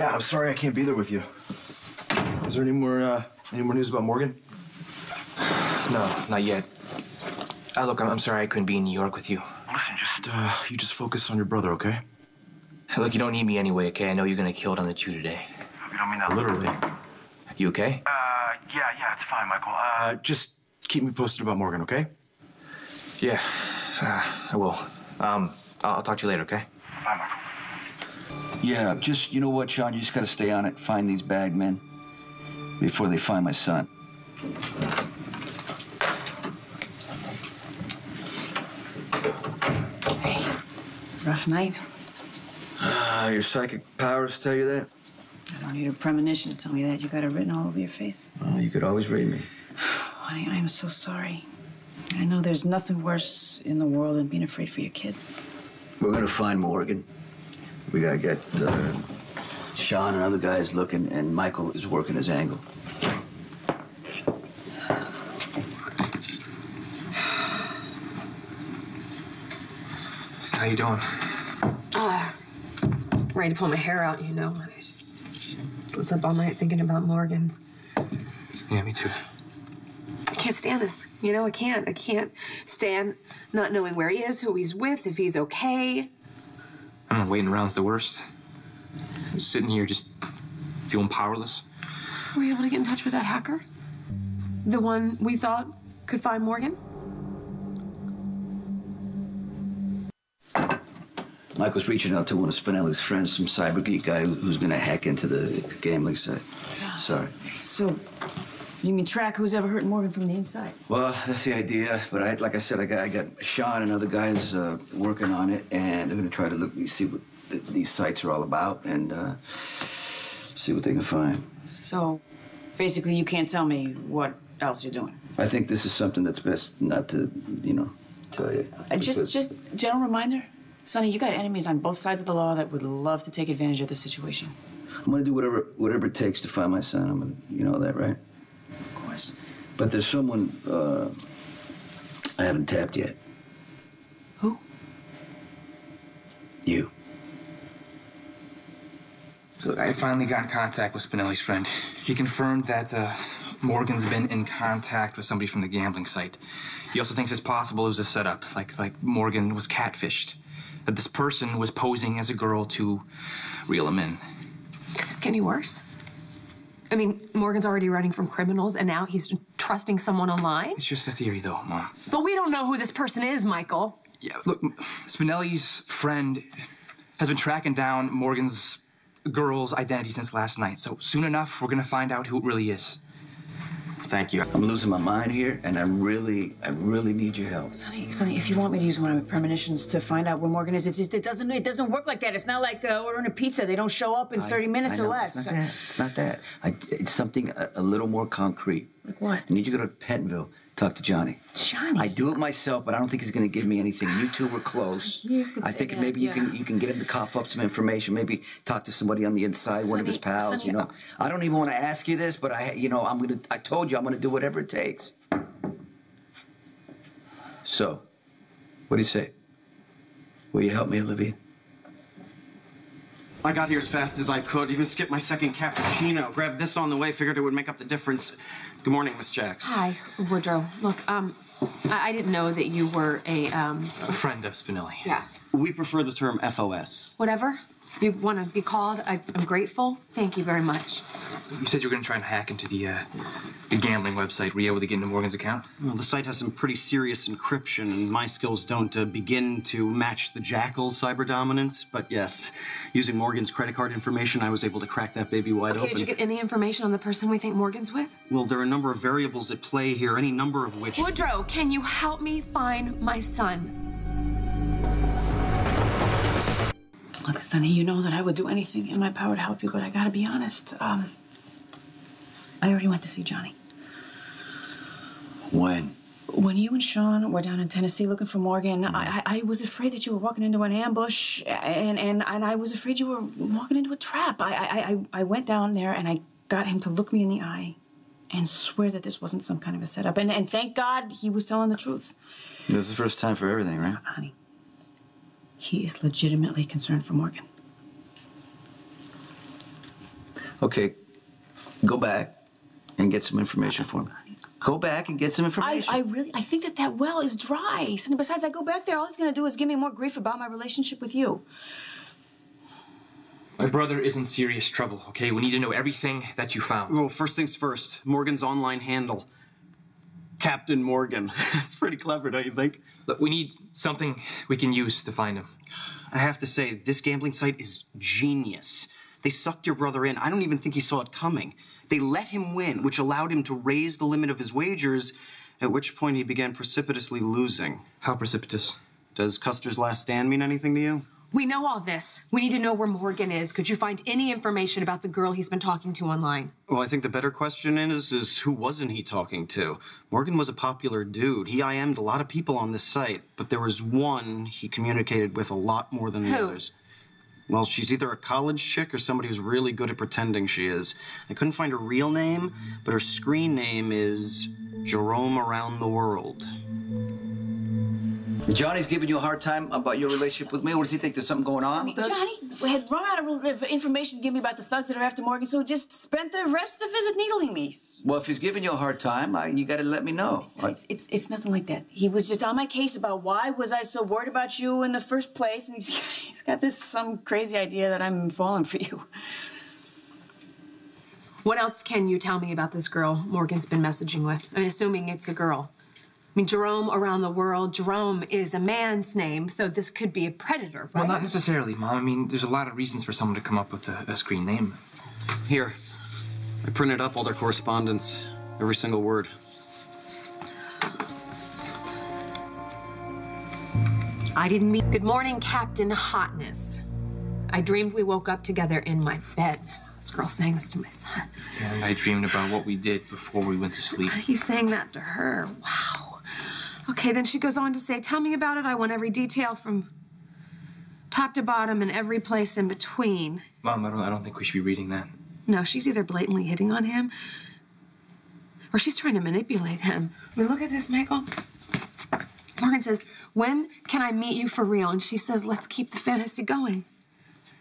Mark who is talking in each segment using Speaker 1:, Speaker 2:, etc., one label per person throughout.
Speaker 1: Yeah, I'm sorry I can't be there with you. Is there any more news about Morgan?
Speaker 2: No, not yet. Look, I'm sorry I couldn't be in New York with you.
Speaker 1: Listen, you just focus on your brother, okay?
Speaker 2: Look, you don't need me anyway, okay? I know you're gonna kill it on the chew today.
Speaker 1: You don't mean that literally.
Speaker 2: You okay?
Speaker 1: Yeah, it's fine, Michael. Just keep me posted about Morgan, okay?
Speaker 2: Yeah, I will. I'll talk to you later, okay?
Speaker 1: Bye, Michael.
Speaker 3: Yeah, just, you know what, Sean? You just gotta stay on it. Find these bag men before they find my son.
Speaker 4: Hey, rough night.
Speaker 3: Your psychic powers tell you that?
Speaker 4: I don't need a premonition to tell me that. You got it written all over your face.
Speaker 3: Oh, you could always read me.
Speaker 4: Honey, I am so sorry. I know there's nothing worse in the world than being afraid for your kid.
Speaker 3: We're gonna find Morgan. We gotta get Sean and other guys looking, and Michael is working his angle.
Speaker 2: How you doing?
Speaker 5: Ready to pull my hair out, you know. I just was up all night thinking about Morgan.
Speaker 2: Yeah, me too.
Speaker 5: I can't stand this. You know, I can't. I can't stand not knowing where he is, who he's with, if he's okay.
Speaker 2: I don't know, waiting around's the worst. I'm sitting here just feeling powerless.
Speaker 5: Were you able to get in touch with that hacker? The one we thought could find Morgan?
Speaker 3: Michael's reaching out to one of Spinelli's friends, some cyber geek guy who's gonna hack into the gambling site. Sorry.
Speaker 4: So, you mean track who's ever hurt Morgan from the inside?
Speaker 3: Well, that's the idea, but like I said, I got Sean and other guys working on it, and they're gonna try to see what these sites are all about and see what they can find.
Speaker 4: So, basically, you can't tell me what else you're doing.
Speaker 3: I think this is something that's best not to, tell you.
Speaker 4: Just general reminder. Sonny, you got enemies on both sides of the law that would love to take advantage of the situation.
Speaker 3: I'm gonna do whatever it takes to find my son. I'm gonna, you know that, right?
Speaker 4: Of course.
Speaker 3: But there's someone I haven't tapped yet.
Speaker 4: Who?
Speaker 3: You.
Speaker 2: Look, I finally got in contact with Spinelli's friend. He confirmed that Morgan's been in contact with somebody from the gambling site. He also thinks it's possible it was a setup, like Morgan was catfished. That this person was posing as a girl to reel him in.
Speaker 5: Could this get any worse? I mean, Morgan's already running from criminals, and now he's trusting someone online?
Speaker 2: It's just a theory, though, Mom.
Speaker 5: But we don't know who this person is, Michael.
Speaker 2: Yeah, look, Spinelli's friend has been tracking down Morgan's girl's identity since last night. So soon enough, we're gonna find out who it really is. Thank you.
Speaker 3: I'm losing my mind here, and I really need your help.
Speaker 4: Sonny, if you want me to use one of my premonitions to find out where Morgan is, it doesn't work like that. It's not like ordering a pizza. They don't show up in 30 minutes or less.
Speaker 3: It's not that. It's something a little more concrete.
Speaker 4: Like what?
Speaker 3: I need you to go to Pentonville, talk to Johnny.
Speaker 4: Johnny?
Speaker 3: I do it myself, but I don't think he's going to give me anything. You two were close.
Speaker 4: Yeah, you could
Speaker 3: I
Speaker 4: say
Speaker 3: think
Speaker 4: that,
Speaker 3: maybe
Speaker 4: yeah.
Speaker 3: you can get him to cough up some information. Maybe talk to somebody on the inside, one of his pals.
Speaker 4: Sonny,
Speaker 3: I don't even want to ask you this, but I told you I'm going to do whatever it takes. So, what do you say? Will you help me, Olivia?
Speaker 6: I got here as fast as I could, even skipped my second cappuccino. Grabbed this on the way, figured it would make up the difference. Good morning, Miss Jacks.
Speaker 5: Hi, Woodrow. Look, I didn't know that you were a
Speaker 2: friend of Spinelli.
Speaker 5: Yeah.
Speaker 6: We prefer the term FOS.
Speaker 5: Whatever you want to be called, I'm grateful. Thank you very much.
Speaker 2: You said you were going to try and hack into the gambling website. Were you able to get into Morgan's account?
Speaker 6: Well, the site has some pretty serious encryption, and my skills don't begin to match the Jackal's cyber dominance. But yes, using Morgan's credit card information, I was able to crack that baby wide open.
Speaker 5: Did you get any information on the person we think Morgan's with?
Speaker 6: Well, there are a number of variables at play here, any number of which...
Speaker 5: Woodrow, can you help me find my son?
Speaker 4: Look, Sonny, you know that I would do anything in my power to help you, but I gotta be honest. I already went to see Johnny.
Speaker 3: When?
Speaker 4: When you and Sean were down in Tennessee looking for Morgan, I was afraid that you were walking into an ambush, and I was afraid you were walking into a trap. I went down there, and I got him to look me in the eye and swear that this wasn't some kind of a setup. And thank God he was telling the truth.
Speaker 3: This is the first time for everything, right?
Speaker 4: Honey, he is legitimately concerned for Morgan.
Speaker 3: Okay, go back and get some information for me. Go back and get some information.
Speaker 4: I think that well is dry. And besides, I go back there, all he's gonna do is give me more grief about my relationship with you.
Speaker 2: My brother is in serious trouble, okay? We need to know everything that you found.
Speaker 6: Well, first things first. Morgan's online handle. Captain Morgan. It's pretty clever, don't you think?
Speaker 2: Look, we need something we can use to find him.
Speaker 6: I have to say, this gambling site is genius. They sucked your brother in. I don't even think he saw it coming. They let him win, which allowed him to raise the limit of his wagers, at which point he began precipitously losing.
Speaker 2: How precipitous?
Speaker 6: Does Custer's Last Stand mean anything to you?
Speaker 5: We know all this. We need to know where Morgan is. Could you find any information about the girl he's been talking to online?
Speaker 6: Well, I think the better question is who wasn't he talking to? Morgan was a popular dude. He IM'd a lot of people on this site, but there was one he communicated with a lot more than the
Speaker 5: Who?
Speaker 6: others. Well, she's either a college chick or somebody who's really good at pretending she is. I couldn't find her real name, but her screen name is Jerome Around the World.
Speaker 3: Johnny's giving you a hard time about your relationship with me. What does he think? There's something going on with us?
Speaker 4: Johnny had run out of information to give me about the thugs that are after Morgan, so just spent the rest of the visit needling me.
Speaker 3: Well, if he's giving you a hard time, you got to let me know.
Speaker 4: It's nothing like that. He was just on my case about why was I so worried about you in the first place, and he's got some crazy idea that I'm falling for you.
Speaker 5: What else can you tell me about this girl Morgan's been messaging with? I mean, assuming it's a girl. I mean, Jerome Around the World. Jerome is a man's name, so this could be a predator, right?
Speaker 2: Well, not necessarily, Mom. I mean, there's a lot of reasons for someone to come up with a screen name.
Speaker 6: Here, I printed up all their correspondence, every single word.
Speaker 5: I didn't mean... Good morning, Captain Hotness. I dreamed we woke up together in my bed. This girl saying this to my son.
Speaker 2: And I dreamed about what we did before we went to sleep.
Speaker 5: He's saying that to her. Wow. Okay, then she goes on to say, tell me about it. I want every detail from top to bottom and every place in between.
Speaker 2: Mom, I don't think we should be reading that.
Speaker 5: No, she's either blatantly hitting on him or she's trying to manipulate him. I mean, look at this, Michael. Morgan says, when can I meet you for real? And she says, let's keep the fantasy going.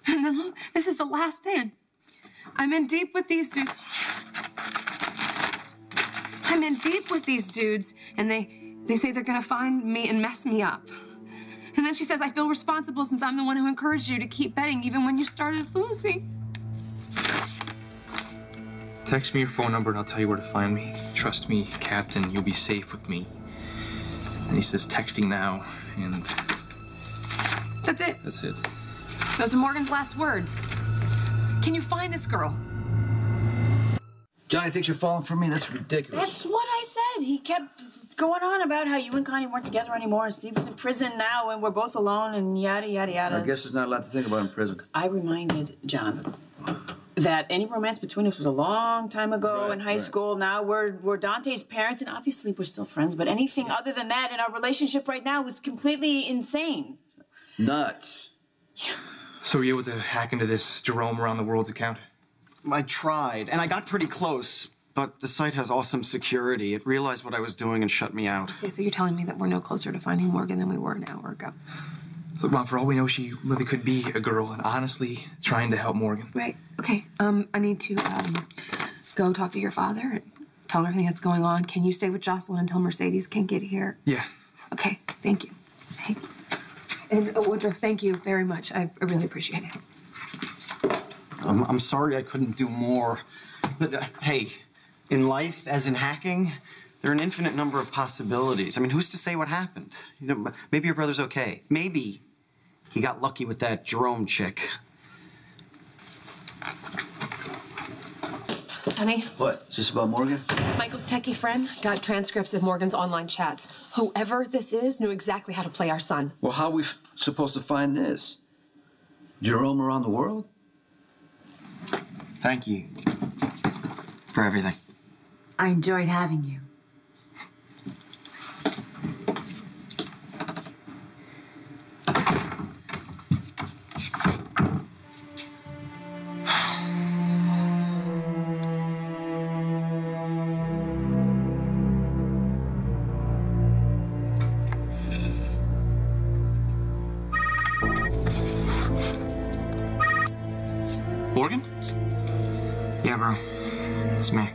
Speaker 5: And then look, this is the last thing. I'm in deep with these dudes. I'm in deep with these dudes, and they say they're gonna find me and mess me up. And then she says, I feel responsible since I'm the one who encouraged you to keep betting even when you started losing.
Speaker 2: Text me your phone number and I'll tell you where to find me. Trust me, Captain, you'll be safe with me. And he says texting now, and...
Speaker 5: That's it.
Speaker 2: That's it.
Speaker 5: Those are Morgan's last words. Can you find this girl?
Speaker 3: Johnny thinks you're falling for me? That's ridiculous.
Speaker 4: That's what I said. He kept going on about how you and Connie weren't together anymore, and Steve was in prison now, and we're both alone, and yada, yada, yada.
Speaker 3: I guess there's not a lot to think about in prison.
Speaker 4: I reminded John that any romance between us was a long time ago in high school. Now we're Dante's parents, and obviously we're still friends, but anything other than that in our relationship right now was completely insane.
Speaker 3: Nuts.
Speaker 4: Yeah.
Speaker 2: So were you able to hack into this Jerome Around the World's account?
Speaker 6: I tried, and I got pretty close, but the site has awesome security. It realized what I was doing and shut me out.
Speaker 5: Okay, so you're telling me that we're no closer to finding Morgan than we were an hour ago.
Speaker 2: Look, Mom, for all we know, she really could be a girl and honestly trying to help Morgan.
Speaker 5: Right. Okay. I need to go talk to your father and tell him everything that's going on. Can you stay with Jocelyn until Mercedes can get here?
Speaker 2: Yeah.
Speaker 5: Okay. Thank you. Hey. And Woodruff, thank you very much. I really appreciate it.
Speaker 6: I'm sorry I couldn't do more. But, hey, in life, as in hacking, there are an infinite number of possibilities. I mean, who's to say what happened? You know, maybe your brother's okay. Maybe he got lucky with that Jerome chick.
Speaker 5: Sonny?
Speaker 3: What? Is this about Morgan?
Speaker 5: Michael's techie friend got transcripts of Morgan's online chats. Whoever this is knew exactly how to play our son.
Speaker 3: Well, how are we supposed to find this? Jerome Around the World?
Speaker 6: Thank you for everything.
Speaker 7: I enjoyed having you.
Speaker 2: Morgan?
Speaker 8: Yeah, bro. It's me.